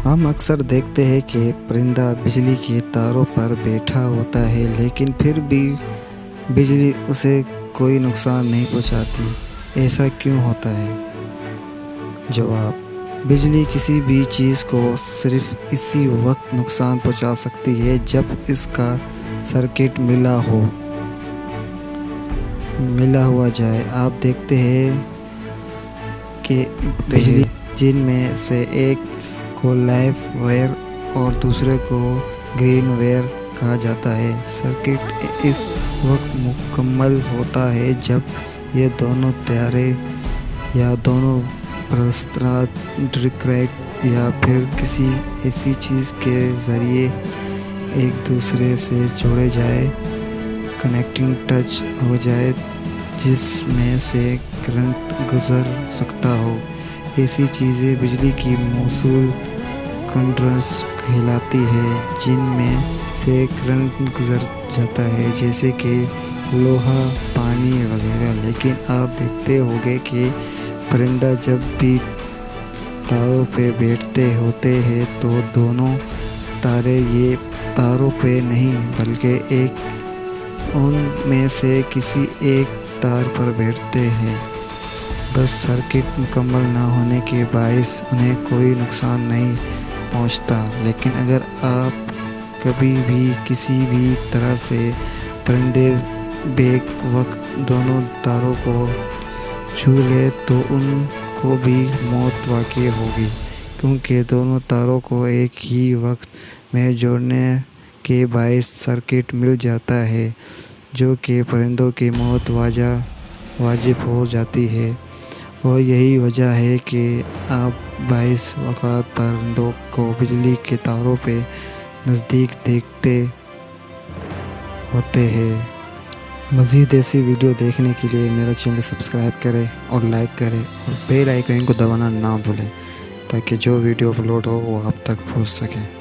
ہم اکثر دیکھتے ہیں کہ پرندہ بجلی کے تاروں پر بیٹھا ہوتا ہے لیکن پھر بھی بجلی اسے کوئی نقصان نہیں پہنچاتی۔ ایسا کیوں ہوتا ہے؟ جواب: بجلی کسی بھی چیز کو صرف اسی وقت نقصان پہنچا سکتی ہے جب اس کا سرکٹ ملا ہوا جائے۔ آپ دیکھتے ہیں کہ بجلی جن میں سے ایک کو لائف وائر اور دوسرے کو گرین وائر کہا جاتا ہے۔ سرکٹ اس وقت مکمل ہوتا ہے جب یہ دونوں تاریں یا دونوں پرستار ڈسکنیکٹ یا پھر کسی ایسی چیز کے ذریعے ایک دوسرے سے جڑے جائیں، کنیکٹنگ ٹچ ہو جائے جس میں سے کرنٹ گزر سکتا ہو۔ ایسی چیزیں بجلی کی موصول کنڈکٹرز کہلاتی ہیں جن میں سے کرنٹ گزر جاتا ہے، جیسے کہ لوہا، پانی وغیرہ۔ لیکن آپ دیکھتے ہوں گے کہ پرندہ جب بھی تاروں پہ بیٹھتے ہوتے ہیں تو دونوں تاریں یہ تاروں پہ نہیں بلکہ ان میں سے کسی ایک تار پر بیٹھتے ہیں۔ بس سرکٹ مکمل نہ ہونے کے باعث انہیں کوئی نقصان نہیں پہنچتا۔ لیکن اگر آپ کبھی بھی کسی بھی طرح سے پرندے بیک وقت دونوں تاروں کو چھو لیں تو ان کو بھی موت واقع ہوگی، کیونکہ دونوں تاروں کو ایک ہی وقت میں جوڑنے کے باعث سرکٹ مل جاتا ہے، جو کہ پرندوں کی موت واجب ہو جاتی ہے۔ اور یہی وجہ ہے کہ آپ بعض اوقات پرندوں کو بجلی کے تاروں کے نزدیک دیکھتے ہوتے ہیں۔ مزید ایسی ویڈیو دیکھنے کے لیے میرا چینل سبسکرائب کریں اور لائک کریں اور بیل آئیکن کو دبانا نہ بھولیں تاکہ جو ویڈیو اپلوڈ ہو وہ آپ تک پہنچ سکے۔